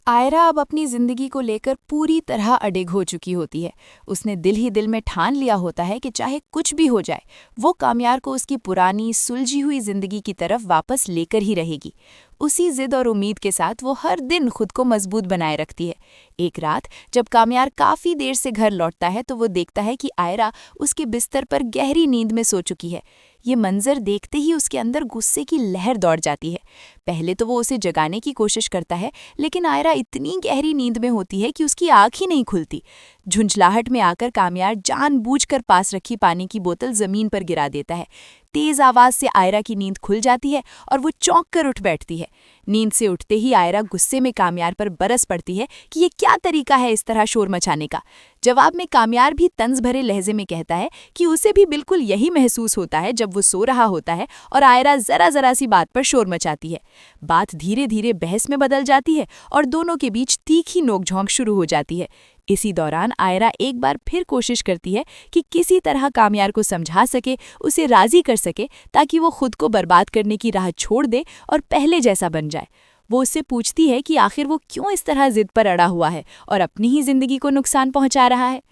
आयरा अब अपनी जिंदगी को लेकर पूरी तरह अडिग हो चुकी होती है। उसने दिल ही दिल में ठान लिया होता है कि चाहे कुछ भी हो जाए, वो कामयार को उसकी पुरानी सुलझी हुई जिंदगी की तरफ वापस लेकर ही रहेगी। उसी जिद और उम्मीद के साथ वो हर दिन खुद को मजबूत बनाए रखती है। एक रात जब कामयार काफी देर से घर लौटता है तो वो देखता है कि आयरा उसके बिस्तर पर गहरी नींद में सो चुकी है। ये मंजर देखते ही उसके अंदर गुस्से की लहर दौड़ जाती है। पहले तो वो उसे जगाने की कोशिश करता है, लेकिन आयरा इतनी गहरी नींद में होती है कि उसकी आंख ही नहीं खुलती। झुंझलाहट में आकर कामयार जानबूझकर पास रखी पानी की बोतल जमीन पर गिरा देता है। तेज आवाज से आयरा की नींद खुल जाती है और वो चौंक कर उठ बैठती है। नींद से उठते ही आयरा गुस्से में कामयार पर बरस पड़ती है कि ये क्या तरीका है इस तरह शोर मचाने का। जवाब में कामयार भी तंज भरे लहजे में कहता है कि उसे भी बिल्कुल यही महसूस होता है जब वो सो रहा होता है और आयरा जरा जरा सी बात पर शोर मचाती है। बात धीरे धीरे बहस में बदल जाती है और दोनों के बीच तीखी नोकझोंक शुरू हो जाती है। इसी दौरान आयरा एक बार फिर कोशिश करती है कि किसी तरह कामयार को समझा सके, उसे राजी कर सके, ताकि वो खुद को बर्बाद करने की राह छोड़ दे और पहले जैसा बन जाए। वो उससे पूछती है कि आखिर वो क्यों इस तरह जिद पर अड़ा हुआ है और अपनी ही जिंदगी को नुकसान पहुंचा रहा है।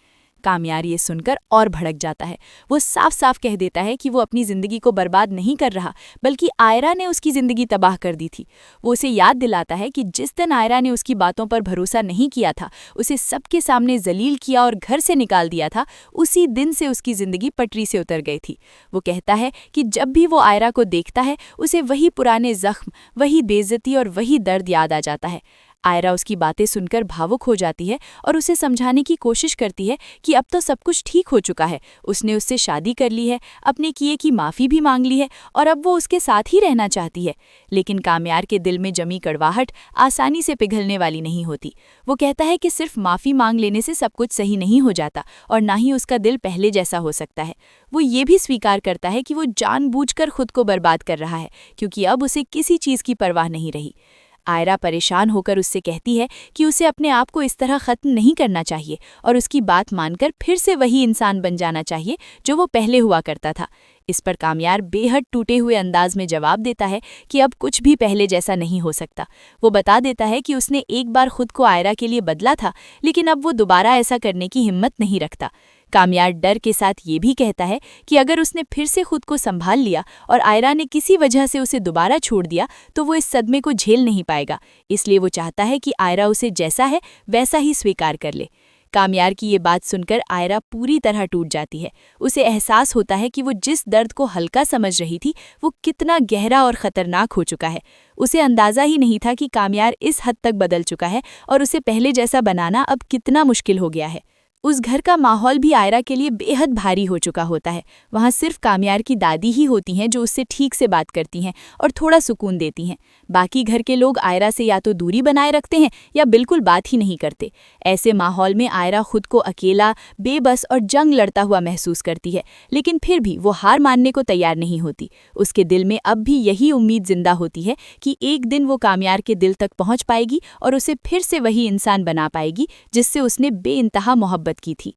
कामयार ये सुनकर और भड़क जाता है। वो साफ साफ कह देता है कि वो अपनी जिंदगी को बर्बाद नहीं कर रहा, बल्कि आयरा ने उसकी जिंदगी तबाह कर दी थी। वो उसे याद दिलाता है कि जिस दिन आयरा ने उसकी बातों पर भरोसा नहीं किया था, उसे सबके सामने जलील किया और घर से निकाल दिया था, उसी दिन से उसकी जिंदगी पटरी से उतर गई थी। वो कहता है कि जब भी वो आयरा को देखता है, उसे वही पुराने जख्म, वही बेइज्जती और वही दर्द याद आ जाता है। आयरा उसकी बातें सुनकर भावुक हो जाती है और उसे समझाने की कोशिश करती है कि अब तो सब कुछ ठीक हो चुका है, उसने उससे शादी कर ली है, अपने किए की माफ़ी भी मांग ली है और अब वो उसके साथ ही रहना चाहती है। लेकिन कामयार के दिल में जमी कड़वाहट आसानी से पिघलने वाली नहीं होती। वो कहता है कि सिर्फ माफ़ी मांग लेने से सब कुछ सही नहीं हो जाता और ना ही उसका दिल पहले जैसा हो सकता है। वो ये भी स्वीकार करता है कि वो जानबूझकर खुद को बर्बाद कर रहा है, क्योंकि अब उसे किसी चीज़ की परवाह नहीं रही। आयरा परेशान होकर उससे कहती है कि उसे अपने आप को इस तरह ख़त्म नहीं करना चाहिए और उसकी बात मानकर फिर से वही इंसान बन जाना चाहिए जो वो पहले हुआ करता था। इस पर कामयार बेहद टूटे हुए अंदाज में जवाब देता है कि अब कुछ भी पहले जैसा नहीं हो सकता। वो बता देता है कि उसने एक बार खुद को आयरा के लिए बदला था, लेकिन अब वो दोबारा ऐसा करने की हिम्मत नहीं रखता। कामयार डर के साथ ये भी कहता है कि अगर उसने फिर से खुद को संभाल लिया और आयरा ने किसी वजह से उसे दोबारा छोड़ दिया तो वो इस सदमे को झेल नहीं पाएगा। इसलिए वो चाहता है कि आयरा उसे जैसा है वैसा ही स्वीकार कर ले। कामयार की ये बात सुनकर आयरा पूरी तरह टूट जाती है। उसे एहसास होता है कि वो जिस दर्द को हल्का समझ रही थी वो कितना गहरा और खतरनाक हो चुका है। उसे अंदाज़ा ही नहीं था कि कामयार इस हद तक बदल चुका है और उसे पहले जैसा बनाना अब कितना मुश्किल हो गया है। उस घर का माहौल भी आयरा के लिए बेहद भारी हो चुका होता है। वहाँ सिर्फ कामयार की दादी ही होती हैं जो उससे ठीक से बात करती हैं और थोड़ा सुकून देती हैं। बाकी घर के लोग आयरा से या तो दूरी बनाए रखते हैं या बिल्कुल बात ही नहीं करते। ऐसे माहौल में आयरा खुद को अकेला, बेबस और जंग लड़ता हुआ महसूस करती है, लेकिन फिर भी वो हार मानने को तैयार नहीं होती। उसके दिल में अब भी यही उम्मीद जिंदा होती है कि एक दिन वो कामयार के दिल तक पहुँच पाएगी और उसे फिर से वही इंसान बना पाएगी जिससे उसने बेइंतहा मोहब्बत की थी।